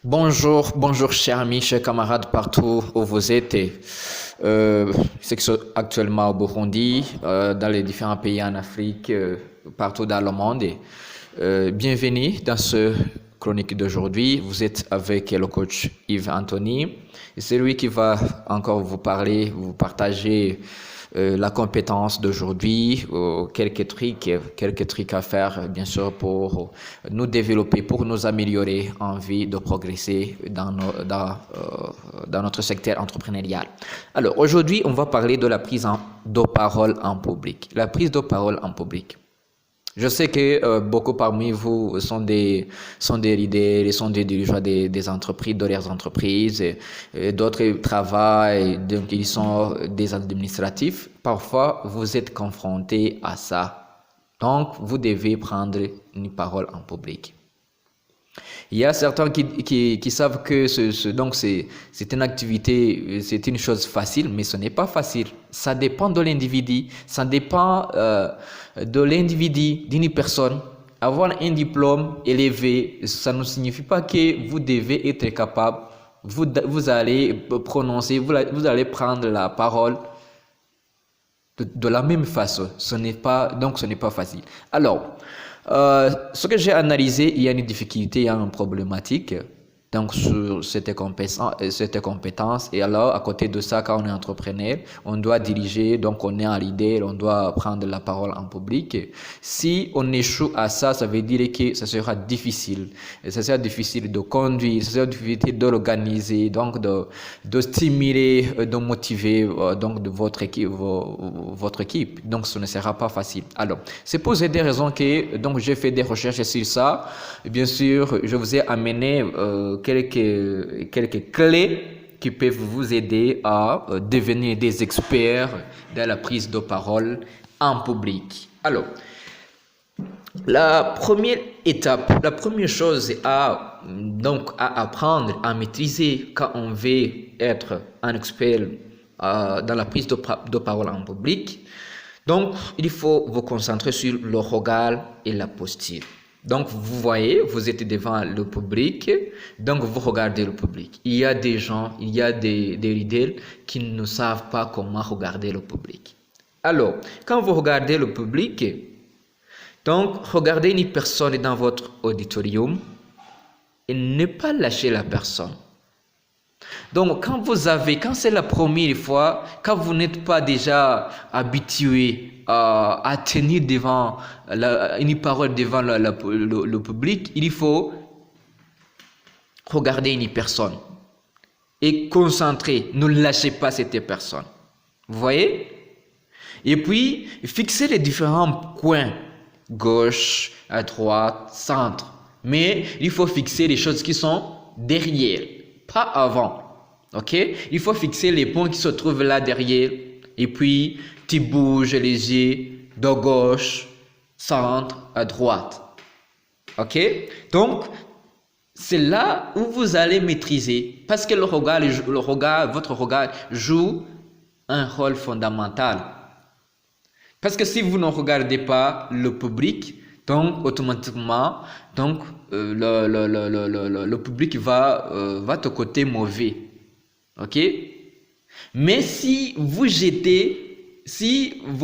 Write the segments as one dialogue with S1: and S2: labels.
S1: Bonjour chers amis, chers camarades partout où vous êtes. C'est que actuellement au Burundi, dans les différents pays en Afrique, partout dans le monde. Bienvenue dans ce chronique d'aujourd'hui. Vous êtes avec le coach Yves Anthony. C'est lui qui va encore vous parler, vous partager la compétence d'aujourd'hui, quelques trucs à faire, bien sûr, pour nous développer, pour nous améliorer en vie de progresser dans notre secteur entrepreneurial. Alors, aujourd'hui, on va parler de la prise de parole en public. La prise de parole en public. Je sais que beaucoup parmi vous sont des leaders, sont des dirigeants des entreprises, de leurs entreprises, d'autres travaillent, donc ils sont des administratifs. Parfois, vous êtes confrontés à ça. Donc, vous devez prendre une parole en public. Il y a certains qui savent que c'est une activité, c'est une chose facile, mais ce n'est pas facile. Ça dépend de l'individu, ça dépend de l'individu, d'une personne. Avoir un diplôme élevé, ça ne signifie pas que vous devez être capable, vous allez prononcer, vous allez prendre la parole de la même façon. Ce n'est pas facile. Alors, ce que j'ai analysé, il y a une difficulté, il y a une problématique donc sur cette compétence. Et alors, à côté de ça, quand on est entrepreneur, on doit diriger, donc on est un leader, on doit prendre la parole en public. Si on échoue à ça, ça veut dire que ça sera difficile. Ça sera difficile de conduire, ça sera difficile d'organiser, donc de stimuler, de motiver donc de votre équipe. Donc, ce ne sera pas facile. Alors, c'est pour ces deux raisons que donc j'ai fait des recherches sur ça. Et bien sûr, je vous ai amené quelques clés qui peuvent vous aider à devenir des experts dans la prise de parole en public. Alors, la première étape, la première chose à apprendre, à maîtriser quand on veut être un expert dans la prise de parole en public. Donc, il faut vous concentrer sur le regard et la posture. Donc, vous voyez, vous êtes devant le public, donc vous regardez le public. Il y a des gens, il y a des leaders qui ne savent pas comment regarder le public. Alors, quand vous regardez le public, donc regardez une personne dans votre auditorium et ne pas lâcher la personne. Donc, quand c'est la première fois, quand vous n'êtes pas déjà habitué à tenir devant une parole devant le public, il faut regarder une personne et concentrer, ne lâchez pas cette personne. Vous voyez? Et puis, fixez les différents coins, gauche, à droite, centre. Mais il faut fixer les choses qui sont derrière, pas avant. Ok? Il faut fixer les points qui se trouvent là derrière. Et puis, tu bouges les yeux de gauche, centre, à droite. Ok? Donc, c'est là où vous allez maîtriser. Parce que votre regard joue un rôle fondamental. Parce que si vous ne regardez pas le public, donc automatiquement, donc le public va te côté mauvais. Ok? Mais si vous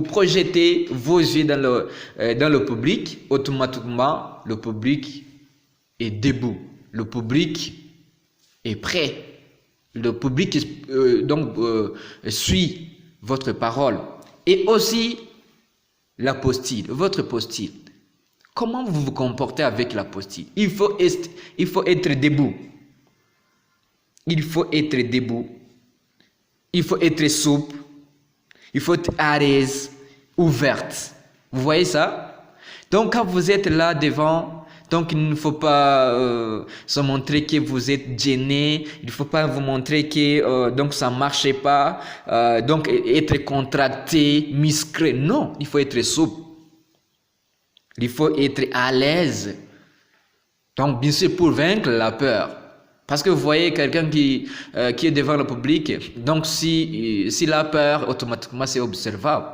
S1: projetez vos yeux dans le public, automatiquement, le public est debout. Le public est prêt. Le public suit votre parole. Et aussi, la posture, votre posture. Comment vous vous comportez avec la posture? Il faut être debout. Il faut être debout. Il faut être souple. Il faut être à l'aise, ouverte. Vous voyez ça? Donc, quand vous êtes là devant, donc il ne faut pas se montrer que vous êtes gêné. Il ne faut pas vous montrer que donc ça ne marchait pas. Donc, être contracté, musclé. Non, il faut être souple. Il faut être à l'aise. Donc, bien sûr, pour vaincre la peur. Parce que vous voyez quelqu'un qui est devant le public, donc s'il a peur, automatiquement c'est observable.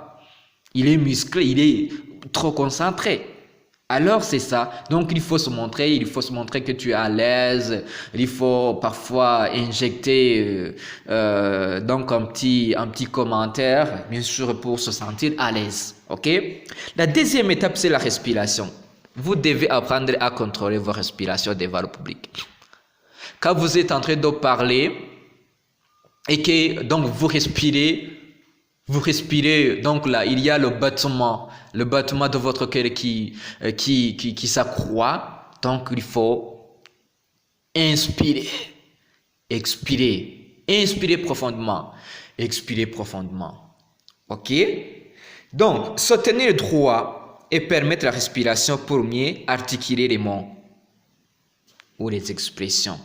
S1: Il est musclé, il est trop concentré. Alors c'est ça. Donc il faut se montrer que tu es à l'aise. Il faut parfois injecter donc un petit commentaire, bien sûr pour se sentir à l'aise. Ok? La deuxième étape c'est la respiration. Vous devez apprendre à contrôler vos respirations devant le public. Quand vous êtes en train de parler et que donc vous respirez, donc là, il y a le battement de votre cœur qui s'accroît. Donc, il faut inspirer, expirer, inspirer profondément, expirer profondément. Ok? Donc, se tenir droit et permettre la respiration pour mieux articuler les mots ou les expressions.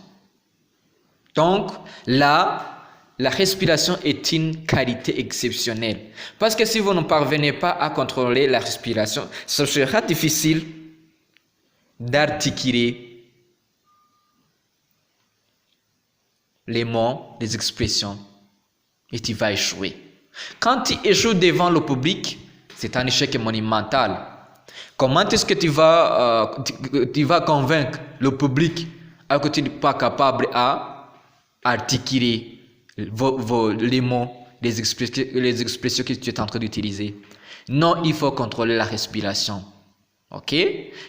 S1: Donc, là, la respiration est une qualité exceptionnelle. Parce que si vous ne parvenez pas à contrôler la respiration, ce sera difficile d'articuler les mots, les expressions. Et tu vas échouer. Quand tu échoues devant le public, c'est un échec monumental. Comment est-ce que tu vas convaincre le public alors que tu n'es pas capable à articuler les mots, les expressions que tu es en train d'utiliser? Non, il faut contrôler la respiration. Ok?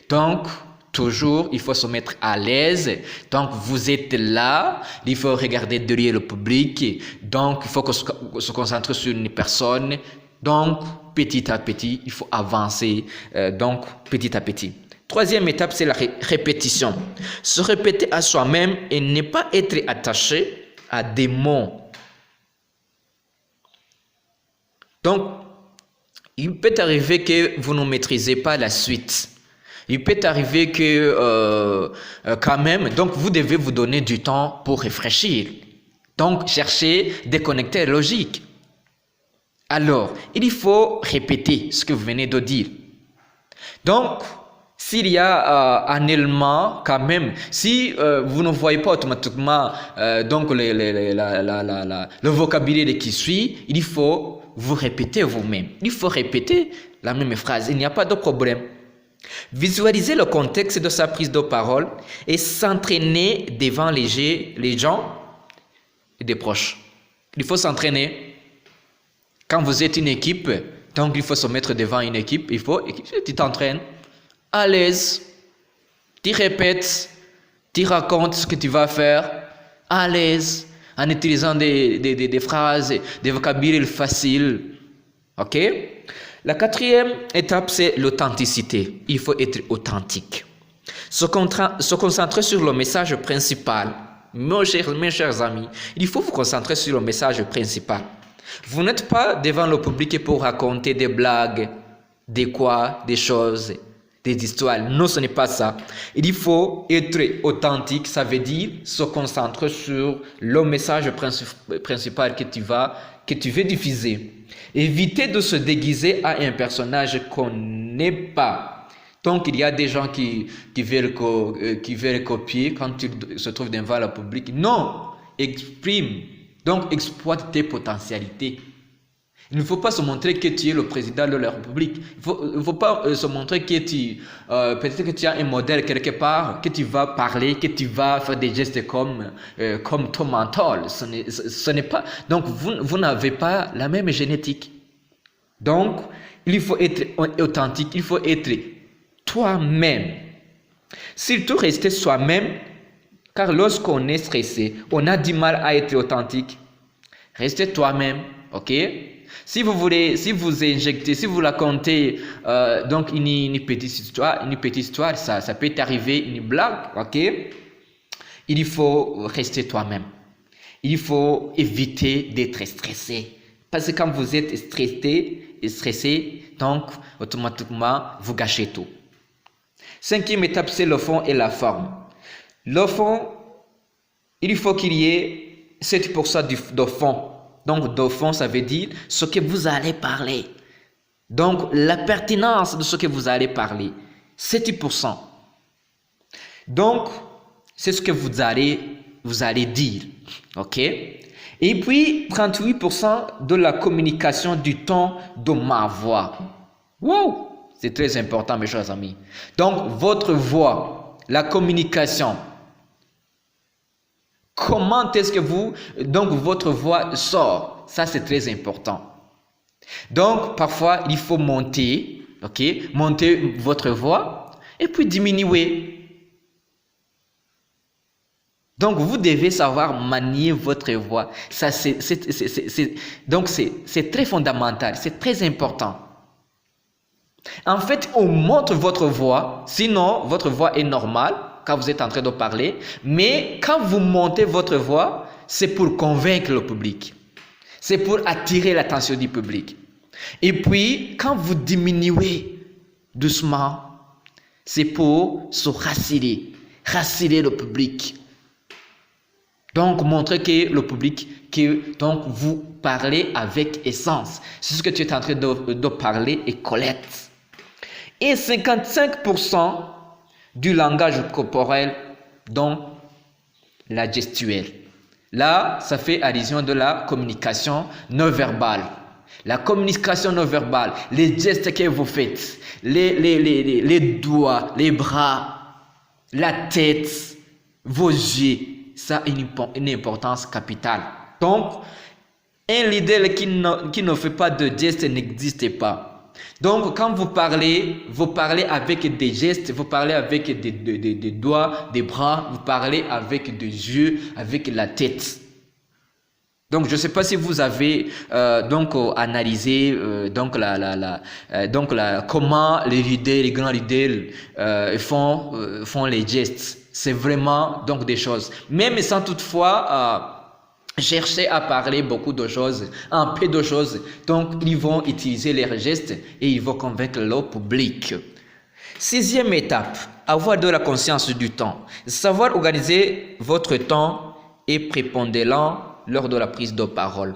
S1: Donc, toujours, il faut se mettre à l'aise. Donc, vous êtes là, il faut regarder derrière le public. Donc, il faut se concentrer sur une personne. Donc, petit à petit, il faut avancer. Donc, petit à petit. Troisième étape, c'est la répétition. Se répéter à soi-même et ne pas être attaché à des mots. Donc, il peut arriver que vous ne maîtrisez pas la suite. Il peut arriver que quand même, donc vous devez vous donner du temps pour réfléchir. Donc, chercher des connecteurs logiques. Alors, il faut répéter ce que vous venez de dire. Donc, s'il y a un élément quand même, si vous ne voyez pas automatiquement donc le vocabulaire qui suit, il faut vous répéter vous-même. Il faut répéter la même phrase, il n'y a pas de problème. Visualiser le contexte de sa prise de parole et s'entraîner devant les gens et des proches. Il faut s'entraîner. Quand vous êtes une équipe, donc il faut se mettre devant une équipe, tu t'entraînes. À l'aise, tu répètes, tu racontes ce que tu vas faire, à l'aise, en utilisant des phrases, des vocabulaires faciles. Ok? La quatrième étape, c'est l'authenticité. Il faut être authentique. Se concentrer sur le message principal. Mes chers amis, il faut vous concentrer sur le message principal. Vous n'êtes pas devant le public pour raconter des blagues, des choses, des histoires. Non, ce n'est pas ça. Il faut être authentique, ça veut dire se concentrer sur le message principal que tu veux diffuser. Éviter de se déguiser à un personnage qu'on n'est pas. Donc, il y a des gens qui veulent copier quand ils se trouvent devant le public. Non, exprime. Donc, exploite tes potentialités. Il ne faut pas se montrer que tu es le président de la République. Il ne faut pas se montrer que peut-être que tu as un modèle quelque part, que tu vas parler, que tu vas faire des gestes comme ton mentor. Ce n'est pas. Donc, vous n'avez pas la même génétique. Donc, il faut être authentique, il faut être toi-même. Surtout rester soi-même, car lorsqu'on est stressé, on a du mal à être authentique. Restez toi-même, ok? Si vous injectez, si vous racontez donc une petite histoire, ça peut arriver une blague, ok? Il faut rester toi-même. Il faut éviter d'être stressé. Parce que quand vous êtes stressé, donc automatiquement, vous gâchez tout. Cinquième étape, c'est le fond et la forme. Le fond, il faut qu'il y ait 7% de fond. Donc, de fond, ça veut dire ce que vous allez parler. Donc, la pertinence de ce que vous allez parler, 7%. Donc, c'est ce que vous allez dire. OK? Et puis, 38% de la communication du ton de ma voix. Wow! C'est très important, mes chers amis. Donc, votre voix, la communication. Comment est-ce que votre voix sort? Ça, c'est très important. Donc, parfois, il faut monter, ok? Monter votre voix et puis diminuer. Donc, vous devez savoir manier votre voix. Ça, donc, c'est très fondamental, c'est très important. En fait, on montre votre voix, sinon votre voix est normale quand vous êtes en train de parler, mais quand vous montez votre voix, c'est pour convaincre le public. C'est pour attirer l'attention du public. Et puis, quand vous diminuez doucement, c'est pour se rassurer le public. Donc, montrer que le public, que donc vous parlez avec essence. C'est ce que tu es en train de parler et collecte. Et 55% du langage corporel, donc la gestuelle. Là, ça fait allusion de la communication non verbale. La communication non verbale, les gestes que vous faites, les doigts, les bras, la tête, vos yeux, ça a une importance capitale. Donc, un leader qui ne fait pas de gestes n'existe pas. Donc, quand vous parlez avec des gestes, vous parlez avec des doigts, des bras, vous parlez avec des yeux, avec la tête. Donc, je ne sais pas si vous avez analysé comment les leaders, les grands leaders font les gestes. C'est vraiment donc des choses. Même sans toutefois chercher à parler beaucoup de choses, un peu de choses. Donc, ils vont utiliser leurs gestes et ils vont convaincre le public. 6e étape, avoir de la conscience du temps. Savoir organiser votre temps est prépondérant lors de la prise de parole.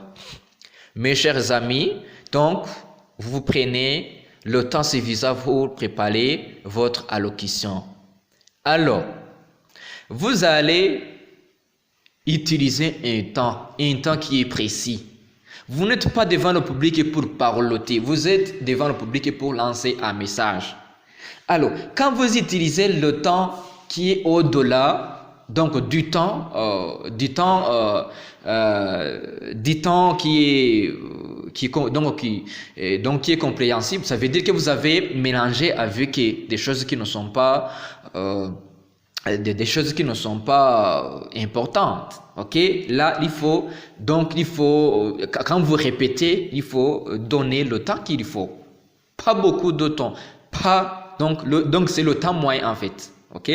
S1: Mes chers amis, donc, vous prenez le temps suffisant pour préparer votre allocution. Alors, vous allez utiliser un temps qui est précis. Vous n'êtes pas devant le public pour parloter, vous êtes devant le public pour lancer un message. Alors, quand vous utilisez le temps qui est au-delà, donc du temps qui est compréhensible, ça veut dire que vous avez mélangé avec des choses qui ne sont pas des choses qui ne sont pas importantes. Ok, là il faut quand vous répétez, il faut donner le temps qu'il faut, pas beaucoup de temps, donc c'est le temps moyen en fait. Ok,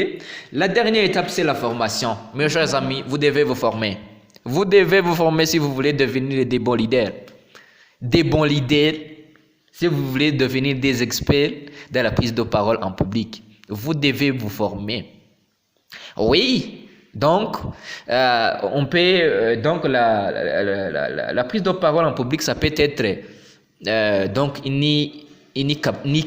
S1: la dernière étape c'est la formation. Mes chers amis, vous devez vous former. Vous devez vous former si vous voulez devenir des bons leaders. Des bons leaders, si vous voulez devenir des experts dans la prise de parole en public. Vous devez vous former. Oui, donc on peut donc la prise de parole en public, ça peut être donc ni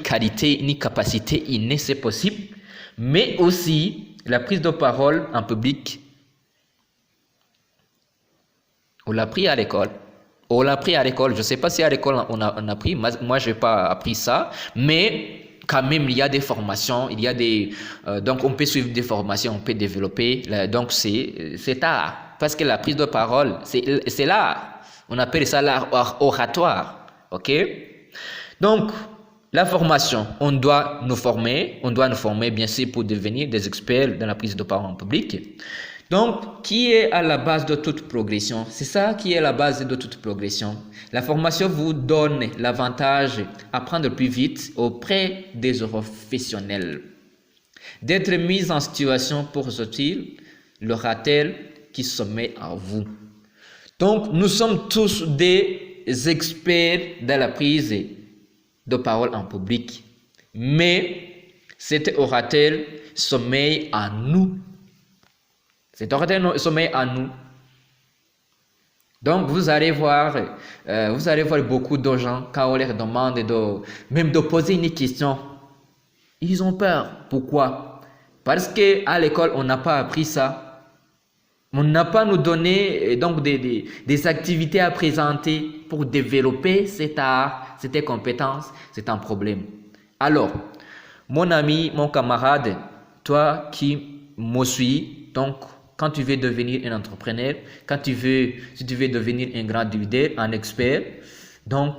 S1: qualité ni capacité innée, c'est possible, mais aussi la prise de parole en public, on l'a appris à l'école. On l'a appris à l'école. Je ne sais pas si à l'école on a appris. Moi, je n'ai pas appris ça. Mais quand même, il y a des formations. Il y a donc, on peut suivre des formations. On peut développer. Donc, c'est art. Parce que la prise de parole, c'est l'art. On appelle ça l'art oratoire. OK? Donc, la formation, on doit nous former. On doit nous former, bien sûr, pour devenir des experts dans la prise de parole en public. Donc, qui est à la base de toute progression? C'est ça qui est la base de toute progression. La formation vous donne l'avantage d'apprendre plus vite auprès des professionnels, d'être mis en situation pour sortir le ratel qui sommet à vous. Donc, nous sommes tous des experts dans la prise de parole en public, mais cet oratel sommeille à nous. C'est oratel sommeil à nous. Donc, vous allez voir beaucoup de gens, quand on leur demande même de poser une question, ils ont peur. Pourquoi? Parce qu'à l'école, on n'a pas appris ça. On n'a pas nous donné donc des activités à présenter pour développer cet art, cette compétence. C'est un problème. Alors, mon ami, mon camarade, toi qui me suis, donc quand tu veux devenir un entrepreneur, si tu veux devenir un grand leader, un expert, donc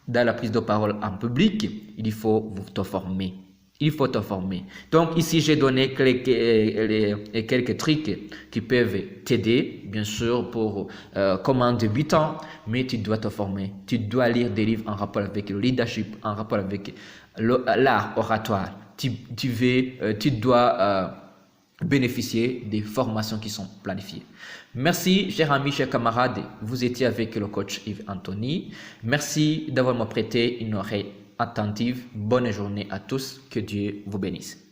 S1: dans la prise de parole en public, il faut te former. Il faut te former. Donc ici, j'ai donné quelques trucs qui peuvent t'aider, bien sûr, comme un débutant, mais tu dois te former. Tu dois lire des livres en rapport avec le leadership, en rapport avec l'art oratoire. Tu dois bénéficier des formations qui sont planifiées. Merci, chers amis, chers camarades. Vous étiez avec le coach Yves Anthony. Merci d'avoir me prêté une oreille attentive. Bonne journée à tous. Que Dieu vous bénisse.